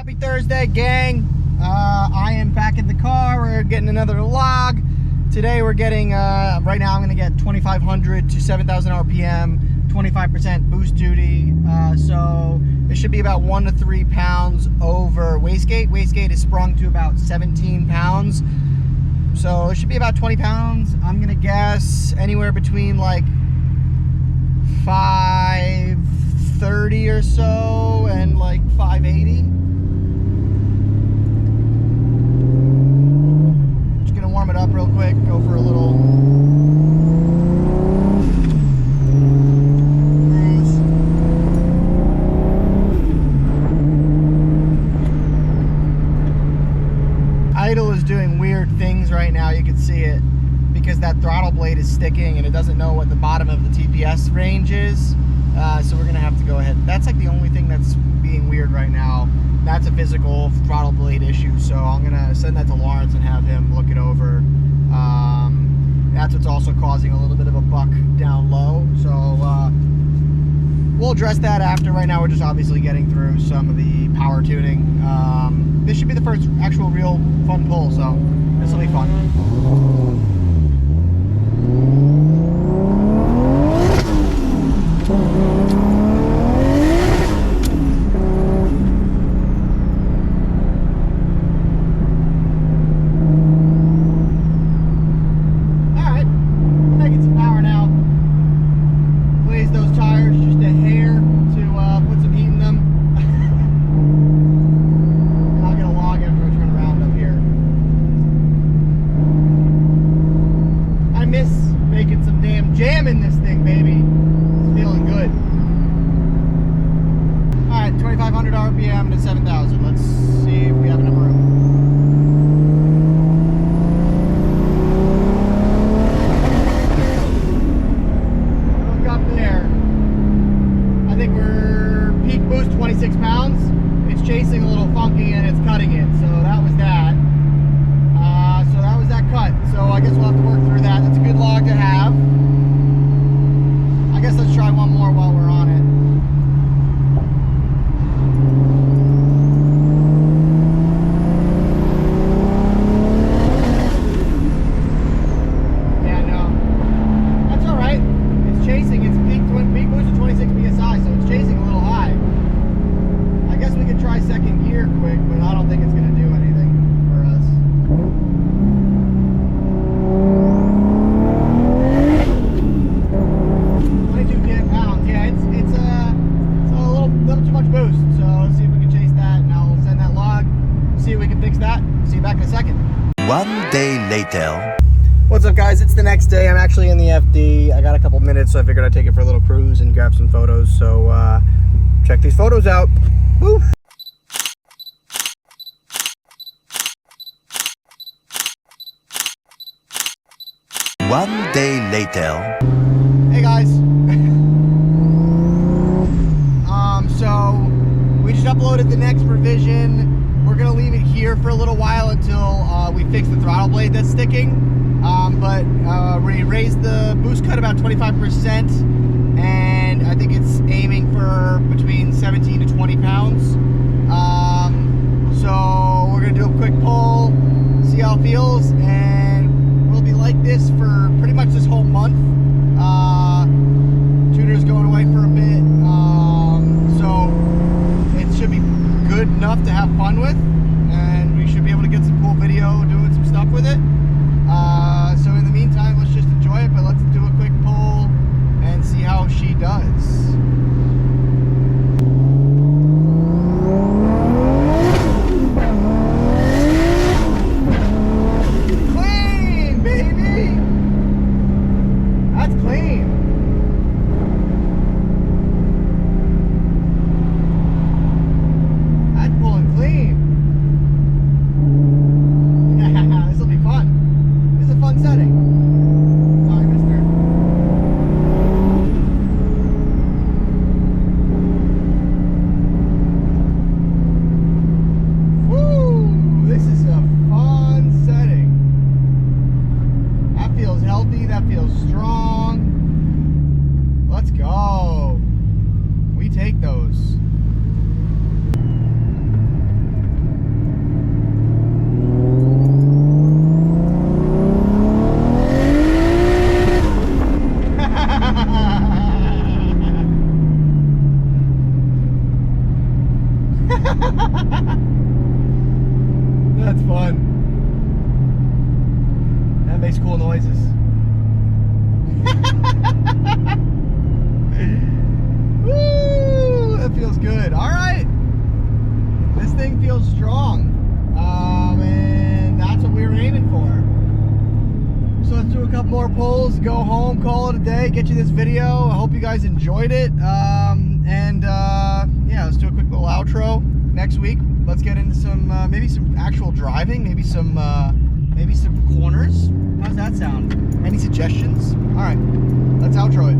Happy Thursday, gang. I am back in the car. We're getting another log. Today we're getting, right now I'm going to get 2,500 to 7,000 RPM, 25% boost duty. So it should be about 1 to 3 pounds over wastegate. Wastegate is sprung to about 17 pounds. So it should be about 20 pounds. I'm going to guess anywhere between like 530 or so and like 580. Just gonna warm it up real quick, go for a little cruise. Idle is doing weird things right now, you can see it, because that throttle blade is sticking and it doesn't know what the bottom of the TPS range is. So we're gonna have to go ahead. That's like the only thing that's being weird right now. That's a physical throttle blade issue. So I'm gonna send that to Lawrence and have him look it over. That's what's also causing a little bit of a buck down low. So we'll address that after. Right now we're just obviously getting through some of the power tuning. This should be the first actual real fun pull, so this will be fun. Jam in this thing, baby. It's feeling good. Alright, 2,500 RPM to 7,000. Let's see if we have enough room. Look up there. I think we're peak boost 26 pounds. It's chasing a little funky and it's cutting it. So that was that. So that was that cut. So I guess we'll have to work through that. That's a good log to have. I guess let's try one more while we're on it. Yeah, no. That's alright. It's chasing. It's peak boost of 26 PSI, so it's chasing a little high. I guess we could try second gear quick, but I don't think it's going to do anything for us. One day later. What's up, guys? It's the next day. I'm actually in the FD. I got a couple minutes, so I figured I'd take it for a little cruise and grab some photos. So check these photos out. Woo! One day later. Hey guys. So we just uploaded the next revision. We're gonna leave it here for a little while until we fix the throttle blade that's sticking. But we raised the boost cut about 25%, and I think it's aiming for between 17 to 20 pounds. So we're gonna do a quick pull, see how it feels, and we'll be like this for pretty much this whole month. Tuner's going away for a bit, so it should be good enough to have fun with, and we should be able to get some cool video doing some stuff with it. So in the meantime, let's just enjoy it, but let's do a quick pull and see how she does. Clean, baby! That's clean. That's pulling clean. That's fun. That makes cool noises. Woo! That feels good. All right. This thing feels strong. And that's what we were aiming for. So let's do a couple more pulls, go home, call it a day, get you this video. I hope you guys enjoyed it. Yeah, let's do a quick little outro. Next week, let's get into some maybe some actual driving, maybe some corners. How's that sound? Any suggestions? All right, let's outro it.